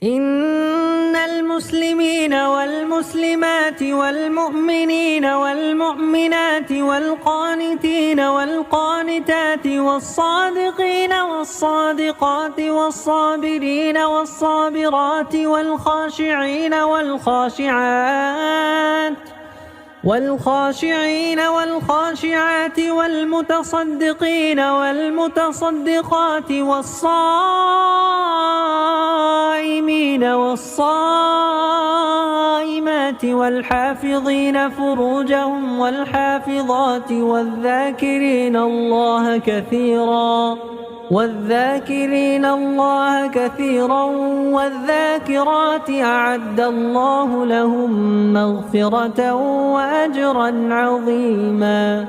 إن المسلمين والمسلمات والمؤمنين والمؤمنات والقانتين والقانتات والصادقين والصادقات والصابرين والصابرات والخاشعين والخاشعات والمتصدقين والمتصدقات والصائمين والصائمات والحافظين فروجهم والحافظات والذاكرين الله كثيرا والذاكرات أعد الله لهم مغفرة وأجرا عظيما.